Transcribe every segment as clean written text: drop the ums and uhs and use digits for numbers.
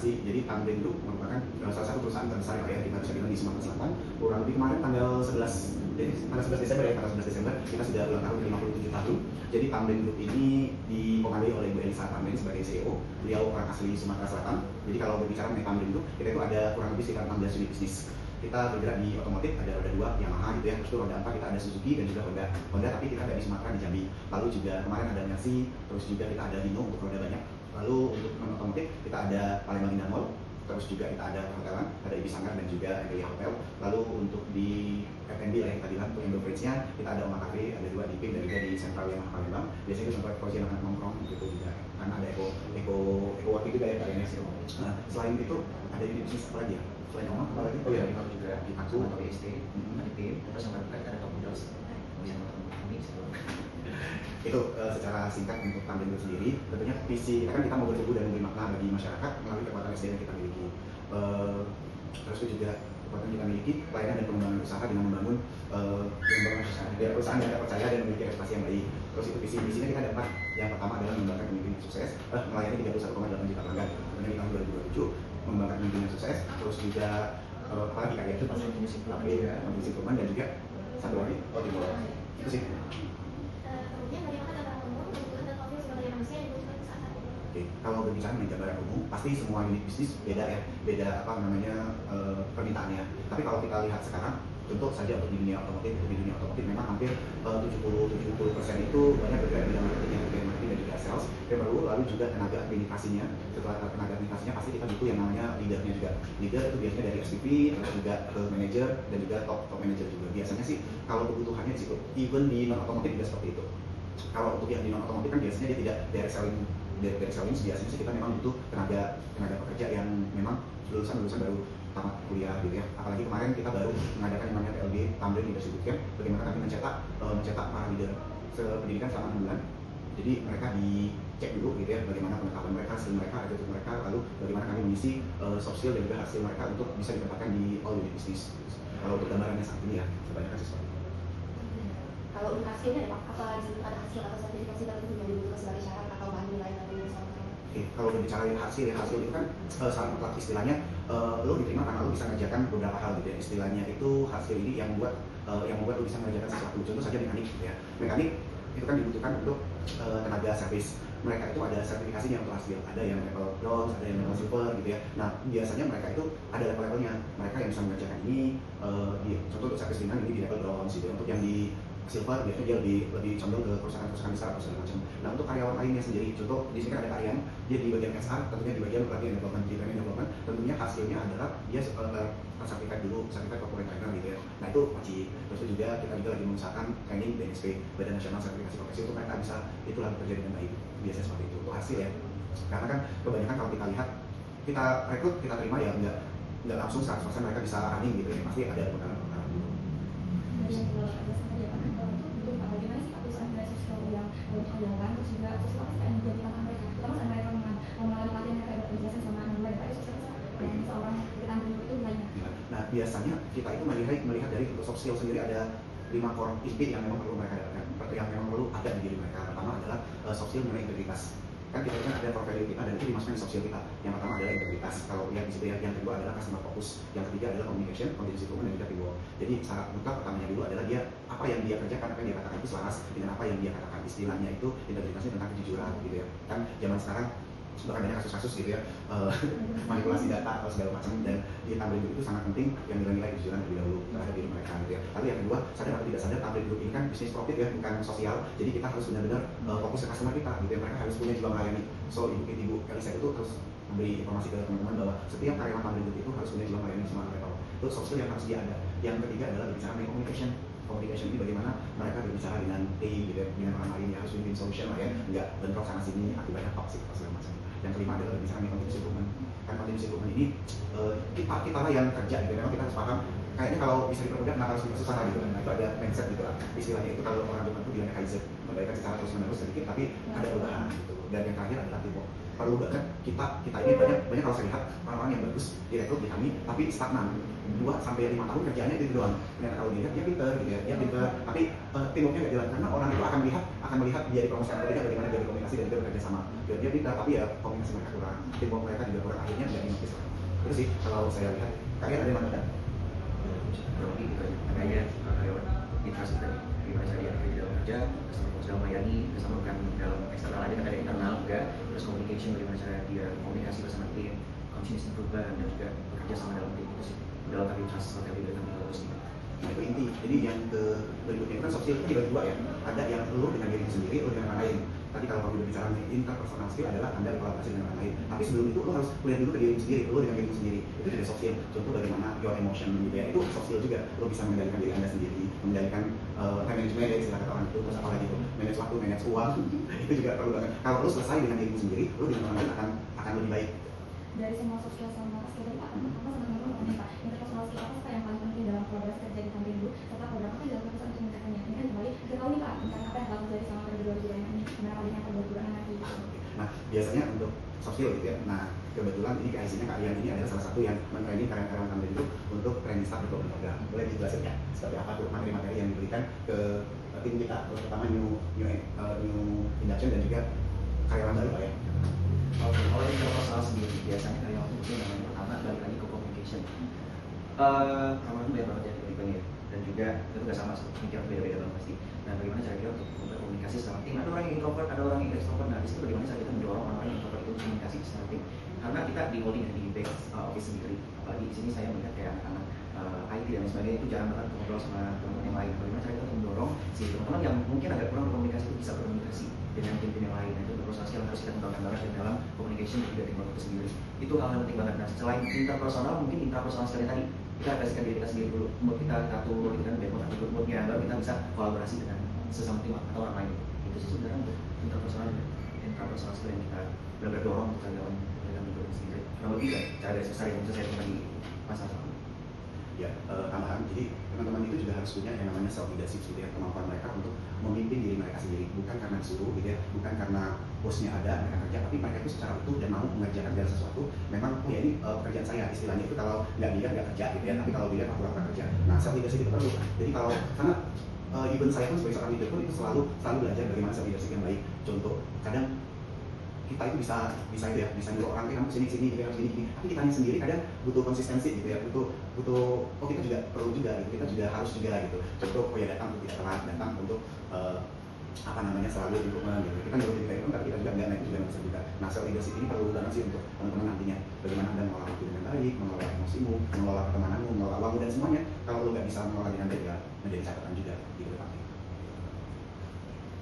kasih. Jadi Tamrin Group merupakan salah satu perusahaan terbesar ya kita bisa bilang di Sumatera Selatan. Kurang lebih kemarin tanggal 11 Desember ya, tanggal 11 Desember kita sudah ulang tahun 57 tahun. Jadi Tamrin Group ini dipengaruhi oleh Bu Elisa Tamrin sebagai CEO. Beliau orang asli Sumatera Selatan. Jadi kalau berbicara mengenai Tamrin Group, kita itu ada kurang lebih sekitar 16 unit bisnis. Kita bergerak di otomotif, ada roda 2 Yamaha gitu ya, terus itu roda 4 kita ada Suzuki dan juga Honda, tapi kita ada di Sumatera, di Jambi. Lalu juga kemarin ada Mercy, terus juga kita ada Hino untuk roda banyak. Lalu untuk otomotif kita ada Palembang Indah Mall, terus juga kita ada perhotelan, ada Ibis Sanggar dan juga Empelia Hotel. Lalu untuk di F&B lah yang kita bilang, untuk Indo-French-nya kita ada Oma Cafe, ada 2 di PIM dan juga di Central Yamaha Palembang. Biasanya itu tempat porsi anak nongkrong gitu juga, karena ada Eco Work juga ya kalian ya. Nah, selain itu ada unit bisnis apa lagi ya? Selain Oma apa lagi? Oh ya, Kalau juga di Paku atau IST, di PIM, terus yang terdekat ada Komodos, bisa nonton kami itu secara singkat untuk Tamrin Group sendiri. Tentunya visi kita mau bertumbuh dan memberi makna bagi masyarakat melalui kekuatan SDM yang kita miliki. Terus itu juga kekuatan kita miliki pelayanan dan pengembangan usaha dengan membangun perusahaan yang terpercaya dan memiliki reputasi yang baik. Terus itu visinya kita ada 4. Yang pertama adalah mengembangkan pemimpin yang sukses, melayani 31,8 juta pelanggan di tahun 2027, mengembangkan pemimpin yang sukses. Terus juga apalagi kayak itu pasti improvement dan juga satu lagi itu sih. Oke, kalau berbicara mengenai gambaran umum, pasti semua unit bisnis beda ya, beda permintaannya. Tapi kalau kita lihat sekarang, contoh saja untuk di dunia otomotif memang hampir 70% itu banyak bergerak di bidang marketing dan juga sales. Lalu juga tenaga administrasinya. Setelah tenaga administrasinya pasti kita butuh yang namanya leadernya juga. Leader itu biasanya dari SVP, terus juga ke manager dan juga top manager juga. Biasanya sih kalau kebutuhannya di situ, even di non otomotif juga seperti itu. Kalau untuk yang di non otomotif kan biasanya dia tidak direct selling, biasanya sih kita memang butuh tenaga pekerja yang memang lulusan baru tamat kuliah gitu ya. Apalagi kemarin kita baru mengadakan yang namanya TLB Tamrin Leadership Bootcamp, bagaimana kami mencetak para leader sependidikan selama 6 bulan. Jadi mereka dicek dulu gitu ya, bagaimana pengetahuan mereka, skill mereka, attitude mereka, lalu bagaimana kami mengisi soft skill dan juga hard skill mereka untuk bisa ditempatkan di all unit business. Kalau untuk gambarannya saat ini ya, sebanyak sesuatu. Kalau untuk hasilnya ya, apa ada hasil atau sertifikasi tertentu yang dibutuhkan sebagai syarat atau bahan nilai atau misalnya? Kalau berbicara hasil itu kan salah mutlak istilahnya lo diterima karena lo bisa mengerjakan beberapa hal gitu ya. Istilahnya itu hasil ini yang membuat lo bisa mengerjakan sesuatu. Contoh saja mekanik gitu ya. Mekanik itu kan dibutuhkan untuk tenaga servis. Mereka itu ada sertifikasinya untuk hasil. Ada yang level bronze, ada yang level silver gitu ya. Nah biasanya mereka itu ada level-levelnya. Mereka yang bisa mengerjakan ini, contoh untuk servis ringan ini di level bronze gitu. Untuk yang di silver biasanya dia lebih condong ke perusahaan besar atau segala macam. Nah untuk karyawan lainnya sendiri, contoh di sini kan ada karyawan dia di bagian SR, tentunya di bagian pelatihan development, tentunya hasilnya adalah dia sertifikat corporate trainer gitu ya. Nah itu wajib. Terus itu juga kita lagi mengusahakan training BNSP, Badan Nasional Sertifikasi Profesi, untuk mereka bisa itulah bekerja dengan baik. Biasanya seperti itu untuk hasil ya. Karena kan kebanyakan kalau kita lihat kita rekrut, kita terima ya nggak langsung 100% mereka bisa running gitu ya. Pasti ada perkara-perkara dulu. Nah biasanya kita itu melihat dari soft skill sendiri ada 5 core inti yang memang perlu mereka dapatkan, yang memang perlu ada di diri mereka. Pertama adalah soft skill mengenai integritas. Kan kita kan ada core value kita dan itu dimasukkan di soft skill kita. Yang pertama adalah integritas. Kalau yang di situ yang kedua adalah customer focus. Yang ketiga adalah communication, continuous improvement dan juga teamwork. Jadi syarat mutlak pertamanya dulu adalah dia apa yang dia kerjakan, apa yang dia katakan itu selaras dengan apa yang dia katakan. Istilahnya itu integritasnya tentang kejujuran gitu ya. Kan zaman sekarang bahkan banyak kasus-kasus gitu ya, manipulasi data atau segala macam, dan di Tamrin Group itu sangat penting yang nilai-nilai kejujuran terlebih dahulu terhadap diri mereka gitu ya. Lalu yang kedua, sadar atau tidak sadar Tamrin Group ini kan bisnis profit ya, bukan sosial. Jadi kita harus benar-benar fokus ke customer kita gitu ya. Mereka harus punya jiwa melayani. So ibu Elisa itu terus memberi informasi ke teman-teman bahwa setiap karyawan Tamrin Group itu harus punya jiwa melayani semua level. Itu soft skill yang harus dia ada. Yang ketiga adalah berbicara mengenai communication ini bagaimana mereka berbicara dengan tim gitu ya, dengan orang lain ya, harus win-win solution lah ya, nggak bentrok sana sini akibatnya toxic atau segala macam. Yang kelima adalah berbicara mengenai continuous improvement. Kan continuous improvement ini kita lah yang kerja gitu, memang kita harus paham kayaknya kalau bisa dipermudah kenapa harus susah gitu. Nah itu ada mindset gitu lah, istilahnya itu kalau orang Jepang itu bilangnya kaizen, memberikan secara terus menerus sedikit tapi ada perubahan gitu. Dan yang terakhir adalah teamwork. Perlu banget kita ini banyak kalau saya lihat orang-orang yang bagus direkrut di kami tapi stagnan 2 sampai 5 tahun kerjanya itu doang. Ternyata kalau dilihat dia pintar gitu ya, dia pintar tapi teamworknya nggak jalan karena orang itu akan melihat dia dipromosikan atau tidak, bagaimana dia berkomunikasi dan dia bekerja sama. Dia pintar, tapi ya komunikasi mereka kurang, teamwork mereka juga kurang, akhirnya nggak dinotis. Itu sih kalau saya lihat. Kalian ada yang mana? Lebih gitu ya, makanya karyawan interaksi tadi gimana cara dia kerja dalam kerja, dalam melayani, bersama bukan dalam eksternal aja, kan ada internal juga, terus communication, bagaimana cara dia komunikasi bersama tim, continuous improvement, dan juga bekerja sama dalam tim itu sih, dalam tadi trust seperti yang bilang bagus gitu. Nah itu inti. Jadi yang berikutnya itu kan soft skill itu dibagi dua ya. Ada yang lu dengan diri sendiri, lu dengan orang lain. Tadi kalau kamu udah bicara interpersonal skill adalah Anda berkolaborasi dengan orang lain. Tapi sebelum itu lu harus kuliah dulu ke diri sendiri, lu dengan diri sendiri. Itu juga soft skill. Contoh bagaimana your emotion gitu ya. Itu soft skill juga. Lu bisa mengendalikan diri Anda sendiri, mengendalikan time management ya istilah kata orang itu, terus apa lagi tuh? Manage waktu, manage uang. Itu juga perlu banget. Kalau lu selesai dengan dirimu sendiri, lu dengan orang lain akan lebih baik. Dari semua soft skill sama skill tadi Pak, apa sama-sama nih Pak, interpersonal skill apa yang paling penting dalam kolaborasi kerja di kantin dulu, serta program apa yang dilakukan untuk meningkatkannya? Ini kan kembali kita tahu nih Pak, misalnya apa yang harus dari sama kedua ini, gimana adanya kebetulan nanti. Nah, biasanya untuk soft skill gitu ya. Nah, kebetulan ini KIC-nya kalian ini adalah salah satu yang men-training karyawan-karyawan kantin itu untuk training staff untuk program. Boleh dijelasin ya seperti apa tuh materi-materi yang diberikan ke tim kita, terutama new induction dan juga karyawan baru Pak ya. Oke, kalau interpersonal sendiri biasanya karyawan itu mungkin yang pertama balik lagi ke communication. Karyawan itu banyak banget ya tipenya, dan juga itu nggak sama, pikiran beda-beda banget pasti. Nah, bagaimana cara kita untuk berkomunikasi sama tim? Ada orang yang introvert, ada orang yang extrovert. Nah, di situ bagaimana cara kita mendorong orang yang introvert itu komunikasi sama tim? Karena kita di holding di back office sendiri, apalagi di sini saya melihat kayak anak-anak IT dan lain sebagainya itu jarang banget ngobrol sama teman-teman yang lain. Bagaimana cara kita mendorong si teman-teman yang mungkin agak kurang berkomunikasi itu bisa berkomunikasi dengan tim-tim yang lain? Nah, itu proses yang harus kita kembangkan banget dalam communication dan juga tim itu sendiri. Itu hal yang penting banget. Nah, selain interpersonal, mungkin intrapersonal sekali tadi kita kasihkan diri kita sendiri dulu, mood kita atur gitu kan, mood atau moodnya, baru kita bisa kolaborasi dengan sesama tim atau orang lain. Itu sih sebenarnya untuk intrapersonal skill yang kita benar-benar dorong untuk karyawan dalam diri sendiri. Kurang lebih kan cara garis besar yang bisa saya temukan di masa sama. Ya, tambahan. Jadi teman-teman itu juga harus punya yang namanya self leadership gitu ya, kemampuan mereka untuk memimpin diri mereka sendiri, bukan karena disuruh gitu ya, bukan karena bosnya ada mereka kerja, tapi mereka itu secara utuh dan mau mengerjakan segala sesuatu. Memang ya ini pekerjaan saya, istilahnya itu kalau nggak dilihat nggak kerja gitu ya, tapi kalau dilihat aku pura kerja. Nah, self leadership itu perlu. Jadi kalau karena even saya pun sebagai seorang leader pun itu selalu belajar bagaimana self leadership yang baik. Contoh, kadang kita itu bisa itu ya, bisa nyuruh orang kamu sini gitu ya, sini, tapi kita sendiri kadang butuh konsistensi gitu ya, butuh kita juga perlu juga gitu, kita juga harus juga gitu. Contoh, ya datang untuk tidak telat, datang untuk selalu improvement gitu. Kita nyuruh kita itu, tapi kita juga nggak naik juga bisa juga. Nah, self leadership ini perlu banget sih untuk teman-teman nantinya. Bagaimana Anda mengelola waktu dengan baik, mengelola emosimu, mengelola pertemananmu, mengelola uangmu dan semuanya. Kalau lo nggak bisa mengelola dengan baik ya menjadi catatan juga di depannya.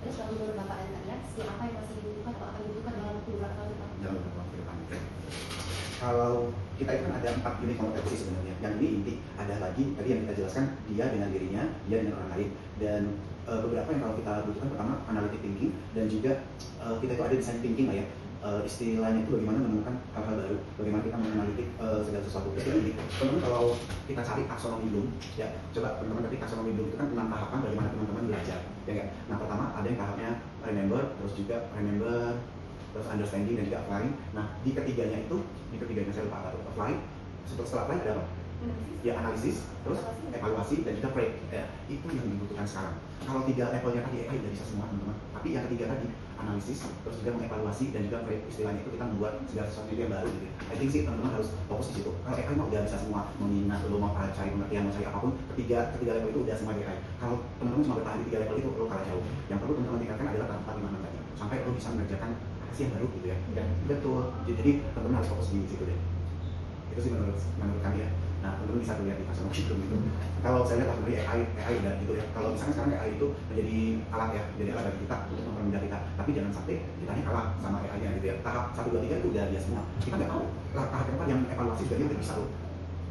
Terus kalau menurut Bapak dan kalian, skill apa yang masih dibutuhkan atau akan dibutuhkan dalam beberapa tahun depan? Dalam beberapa waktu depan. Kalau kita itu kan ada 4 unit kompetensi sebenarnya. Yang ini inti, ada lagi tadi yang kita jelaskan, dia dengan dirinya, dia dengan orang lain. Dan beberapa yang kalau kita butuhkan, pertama analytic thinking, dan juga kita itu ada design thinking lah ya. Istilahnya itu bagaimana menemukan hal-hal baru, bagaimana kita menganalitik segala sesuatu. Jadi teman-teman kalau kita cari taksonomi Bloom, ya coba teman-teman ketik taksonomi Bloom itu kan 6 tahapan bagaimana teman-teman belajar, ya kan? Nah, pertama ada yang tahapnya remember, terus understanding dan juga applying. Nah, di ketiganya saya lupa apa, apply. Setelah apply ada apa? Ya analisis, terus evaluasi dan juga pray. Ya, itu yang dibutuhkan sekarang. Kalau 3 levelnya tadi AI udah bisa semua teman-teman. Tapi yang ketiga tadi analisis, terus juga mengevaluasi dan juga pray. Istilahnya itu kita membuat segala sesuatu yang baru gitu. I think sih teman-teman harus fokus di situ. Kalau AI mah udah bisa semua, mengingat, lo mau cari pengertian, mau cari apapun, ketiga level itu udah semua AI. Kalau teman-teman cuma bertahan di 3 level itu, lo kalah jauh. Yang perlu teman-teman tingkatkan adalah tahap 4, 5, 6 tadi. Sampai lo bisa mengerjakan apa sih yang baru gitu ya. Dan betul. Jadi teman-teman harus fokus di situ deh. Itu sih menurut kami ya. Nah, teman-teman bisa lihat di taksonomi Bloom itu. Kalau saya lihat taksonomi AI udah gitu ya. Kalau misalnya sekarang AI itu menjadi alat ya, jadi alat bagi kita untuk mempermudah kita. Tapi jangan sampai kita ini kalah sama AI-nya gitu ya. Tahap 1, 2, 3 itu udah dia semua. Kita nggak tahu. Tahap keempat yang evaluasi juga dia udah bisa loh.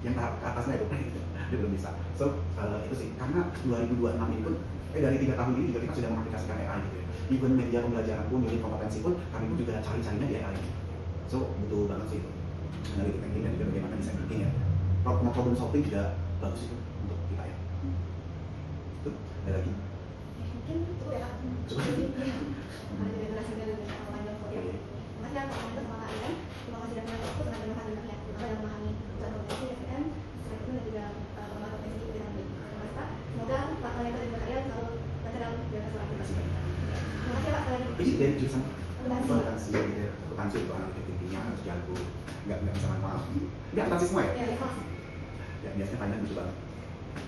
Yang tahap atasnya itu dia belum bisa. So itu sih. Karena 2026 ini pun dari 3 tahun ini juga kita sudah mengaplikasikan AI gitu ya. Even media pembelajaran pun, unit kompetensi pun, kami pun juga cari-carinya di AI. So butuh banget sih itu. Dari thinking dan juga bagaimana design thinking ya. Problem solving juga bagus itu untuk kita ya. Itu ada lagi. Mungkin itu ya. Ada generasi dan panjang ya. Terima kasih atas sama kalian. Terima kasih dan waktu telah mendengarkan ya. Terima kasih memahami tujuan kompetensi SDM, selain itu dan juga pengembangan kompetensi kita dengan baik. Semoga kalian dan kalian Ini dari jurusan Akuntansi. akuntansi gitu ya. Akuntansi itu analitik tingginya harus jago, nggak bisa manual. Ini akuntansi semua ya? Ya, ikhlas. Ya biasanya finance lucu banget.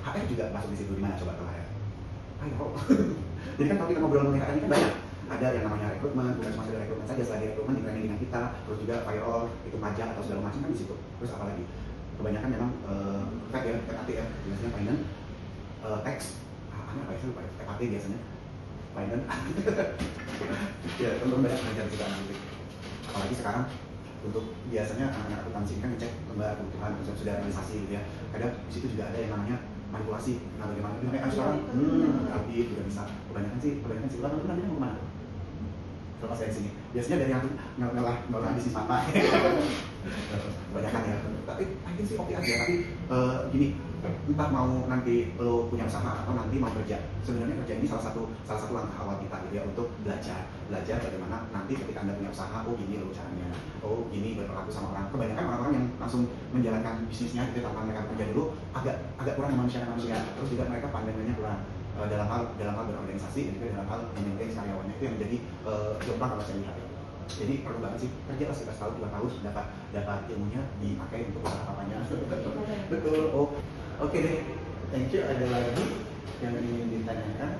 HR juga masuk di situ, di mana coba kalau HR? Ayo. Jadi kan kalau kita ngobrol mengenai HR ini kan banyak. Ada yang namanya rekrutmen, bukan cuma sekedar rekrutmen saja, selain rekrutmen di training dengan kita, terus juga firewall, itu pajak atau segala macam kan di situ. Terus apa lagi? Kebanyakan memang FAT ya, FAT ya, biasanya finance, tax, apa ya, lupa ya, FAT biasanya, finance. Ya, teman-teman banyak belajar juga analitik. Apalagi sekarang untuk biasanya anak-anak akuntansi kan ngecek lembar kebutuhan, sudah realisasi gitu ya. Kadang di situ juga ada yang namanya manipulasi. Nah, bagaimana? Namanya kan sekarang, audit juga bisa. Kebanyakan sih kalau nanti mau kemana? Terlepas dari sini. Biasanya dari yang ngolah bisnis mata. Kebanyakan ya. Tapi mungkin sih oke aja. Tapi gini, entah mau nanti lo punya usaha atau nanti mau kerja. Sebenarnya kerja ini salah satu langkah awal kita gitu ya untuk belajar bagaimana nanti ketika Anda punya usaha, oh gini lo caranya, oh gini berperilaku sama orang. Kebanyakan orang-orang yang langsung menjalankan bisnisnya gitu tanpa mereka kerja dulu agak kurang memanusiakan manusia. Terus juga mereka pandangannya kurang dalam hal berorganisasi dan juga dalam hal memaintain karyawannya, itu yang menjadi jomplang kalau saya lihat ya. Jadi perlu banget sih kerja lah sekitar setahun 2 tahun dapat ilmunya dipakai untuk usaha apanya. Betul. Oh, oke deh. Thank you. Ada lagi yang ingin ditanyakan?